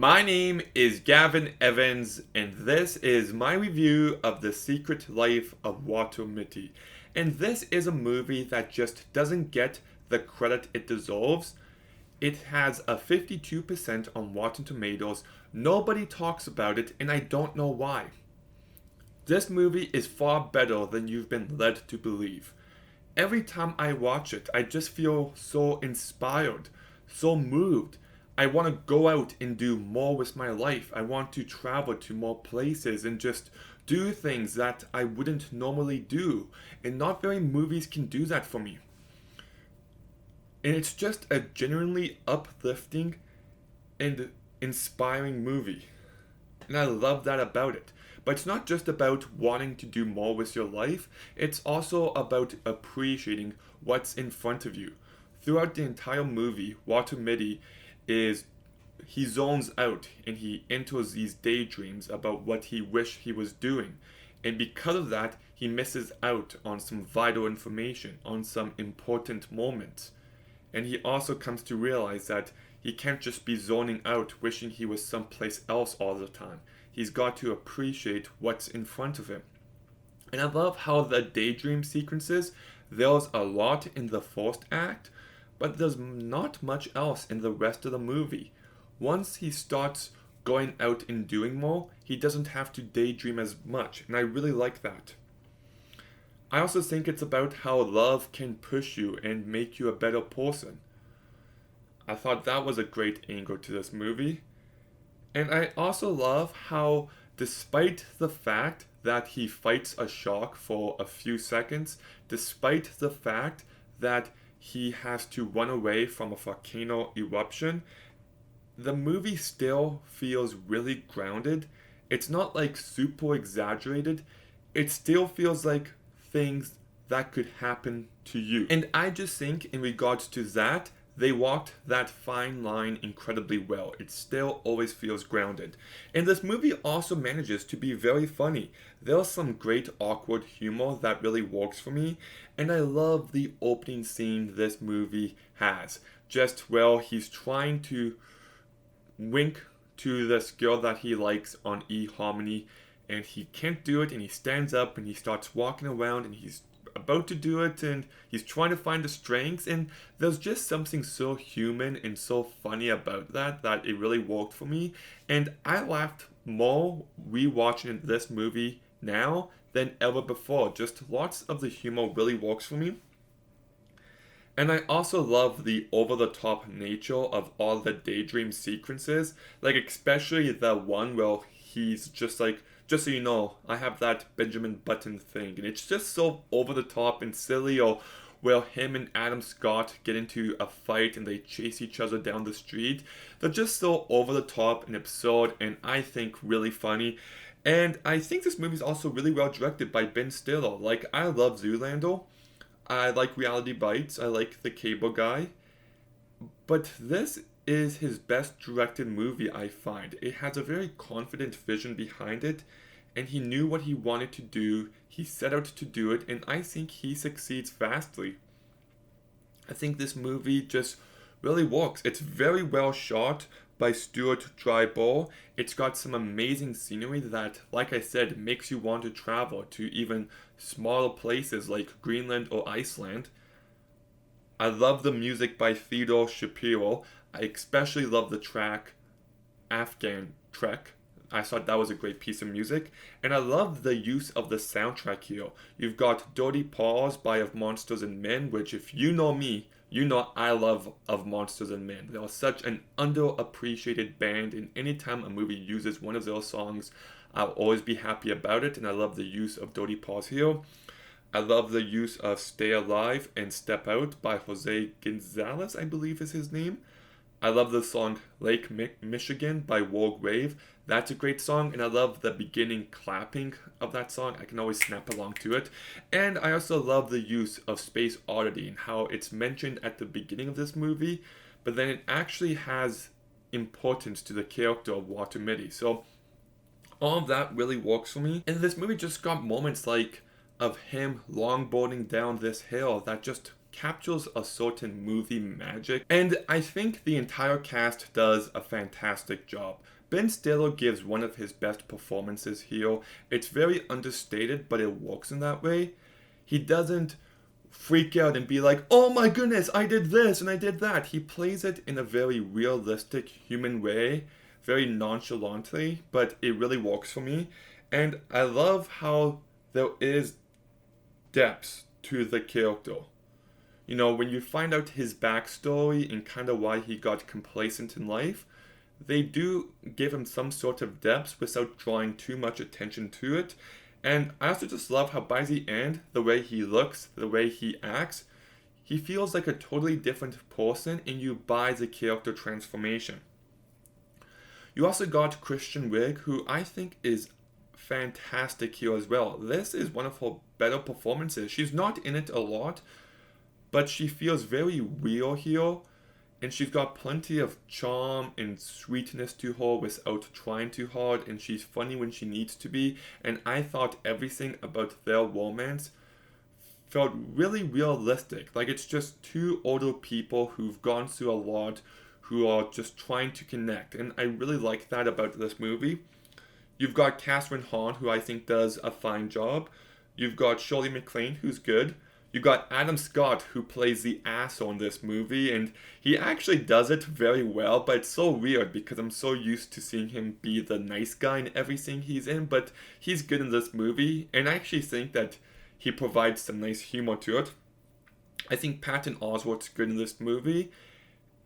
My name is Gavin Evans, and this is my review of The Secret Life of Walter Mitty. And this is a movie that just doesn't get the credit it deserves. It has a 52% on Rotten Tomatoes. Nobody talks about it, and I don't know why. This movie is far better than you've been led to believe. Every time I watch it, I just feel so inspired, so moved. I want to go out and do more with my life. I want to travel to more places and just do things that I wouldn't normally do. And not very movies can do that for me. And it's just a genuinely uplifting and inspiring movie. And I love that about it. But it's not just about wanting to do more with your life, it's also about appreciating what's in front of you. Throughout the entire movie, Walter Mitty is he zones out and he enters these daydreams about what he wished he was doing. And because of that, he misses out on some vital information, on some important moments. And he also comes to realize that he can't just be zoning out wishing he was someplace else all the time. He's got to appreciate what's in front of him. And I love how the daydream sequences, there's a lot in the first act, but there's not much else in the rest of the movie. Once he starts going out and doing more, he doesn't have to daydream as much, and I really like that. I also think it's about how love can push you and make you a better person. I thought that was a great angle to this movie. And I also love how, despite the fact that he fights a shark for a few seconds, despite the fact that he has to run away from a volcano eruption, the movie still feels really grounded. It's not like super exaggerated. It still feels like things that could happen to you. And I just think, in regards to that, they walked that fine line incredibly well. It still always feels grounded. And this movie also manages to be very funny. There's some great awkward humor that really works for me. And I love the opening scene this movie has. Just where he's trying to wink to this girl that he likes on eHarmony, and he can't do it, and he stands up and he starts walking around and he's about to do it and he's trying to find the strength, and there's just something so human and so funny about that it really worked for me. And I laughed more rewatching this movie now than ever before. Just lots of the humor really works for me. And I also love the over the top nature of all the daydream sequences, like especially the one where he's just like, just so you know, I have that Benjamin Button thing. And it's just so over the top and silly, or where him and Adam Scott get into a fight and they chase each other down the street. They're just so over the top and absurd, and I think really funny. And I think this movie is also really well directed by Ben Stiller. Like, I love Zoolander. I like Reality Bites. I like The Cable Guy. But this is his best directed movie, I find. It has a very confident vision behind it, and he knew what he wanted to do. He set out to do it, and I think he succeeds vastly. I think this movie just really works. It's very well shot by Stuart Dryball. It's got some amazing scenery that, like I said, makes you want to travel to even smaller places like Greenland or Iceland. I love the music by Theodore Shapiro. I especially love the track Afghan Trek. I thought that was a great piece of music. And I love the use of the soundtrack here. You've got Dirty Paws by Of Monsters and Men, which, if you know me, you know I love Of Monsters and Men. They're such an underappreciated band, and anytime a movie uses one of their songs, I'll always be happy about it, and I love the use of Dirty Paws here. I love the use of Stay Alive and Step Out by Jose Gonzalez, I believe is his name. I love the song Lake Michigan by Rogue Wave. That's a great song, and I love the beginning clapping of that song. I can always snap along to it. And I also love the use of Space Oddity and how it's mentioned at the beginning of this movie, but then it actually has importance to the character of Walter Mitty. So all of that really works for me. And this movie just got moments like of him longboarding down this hill that just captures a certain movie magic, and I think the entire cast does a fantastic job. Ben Stiller gives one of his best performances here. It's very understated, but it works in that way. He doesn't freak out and be like, oh my goodness, I did this and I did that. He plays it in a very realistic, human way, very nonchalantly, but it really works for me. And I love how there is depth to the character. You know, when you find out his backstory and kind of why he got complacent in life, they do give him some sort of depth without drawing too much attention to it. And I also just love how by the end, the way he looks, the way he acts, he feels like a totally different person and you buy the character transformation. You also got Kristen Wiig, who I think is fantastic here as well. This is one of her better performances. She's not in it a lot, but she feels very real here. And she's got plenty of charm and sweetness to her without trying too hard. And she's funny when she needs to be. And I thought everything about their romance felt really realistic. Like it's just two older people who've gone through a lot, who are just trying to connect. And I really like that about this movie. You've got Catherine Hahn, who I think does a fine job. You've got Shirley MacLaine, who's good. You've got Adam Scott, who plays the asshole in this movie, and he actually does it very well, but it's so weird because I'm so used to seeing him be the nice guy in everything he's in, but he's good in this movie, and I actually think that he provides some nice humor to it. I think Patton Oswalt's good in this movie,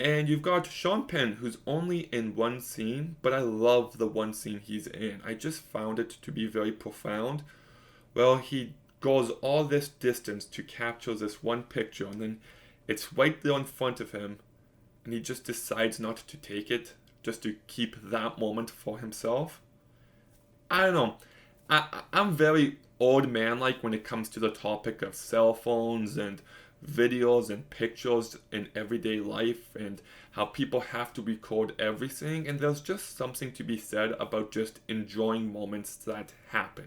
and you've got Sean Penn, who's only in one scene, but I love the one scene he's in. I just found it to be very profound. Well, he goes all this distance to capture this one picture, and then it's right there in front of him, and he just decides not to take it, just to keep that moment for himself. I don't know. I'm very old man-like when it comes to the topic of cell phones and videos and pictures in everyday life and how people have to record everything, and there's just something to be said about just enjoying moments that happen.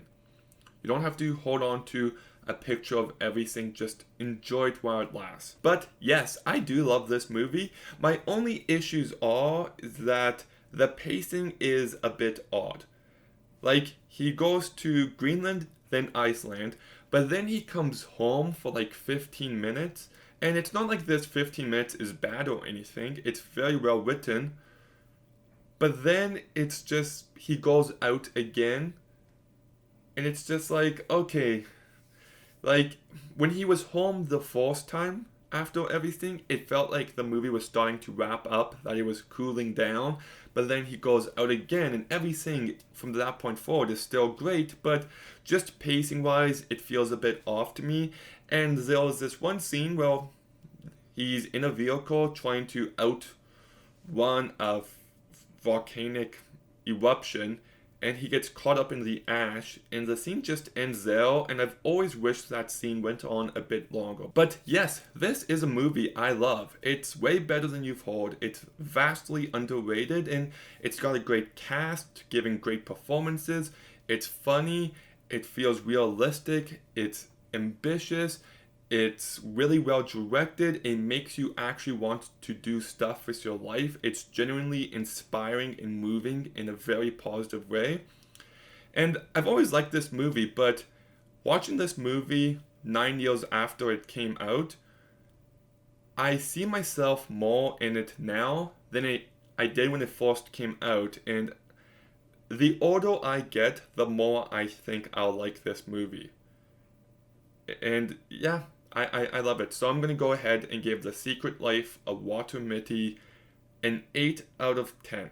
You don't have to hold on to a picture of everything, just enjoy it while it lasts. But yes, I do love this movie. My only issues are that the pacing is a bit odd. Like, he goes to Greenland, then Iceland, but then he comes home for like 15 minutes, and it's not like this 15 minutes is bad or anything, it's very well written, but then it's just, he goes out again, and it's just like, okay, like, when he was home the first time, after everything, it felt like the movie was starting to wrap up, that it was cooling down, but then he goes out again, and everything from that point forward is still great, but just pacing-wise, it feels a bit off to me. And there was this one scene where he's in a vehicle trying to outrun a volcanic eruption, and he gets caught up in the ash, and the scene just ends there, and I've always wished that scene went on a bit longer. But yes, this is a movie I love. It's way better than you've heard. It's vastly underrated, and it's got a great cast, giving great performances. It's funny, it feels realistic, it's ambitious, it's really well directed. It makes you actually want to do stuff with your life. It's genuinely inspiring and moving in a very positive way. And I've always liked this movie, but watching this movie 9 years after it came out, I see myself more in it now than I did when it first came out. And the older I get, the more I think I'll like this movie. And yeah, I love it. So I'm going to go ahead and give The Secret Life of Walter Mitty an 8 out of 10.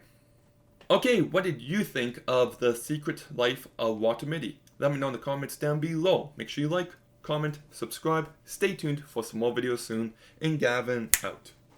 Okay, what did you think of The Secret Life of Walter Mitty? Let me know in the comments down below. Make sure you like, comment, subscribe. Stay tuned for some more videos soon. And Gavin out.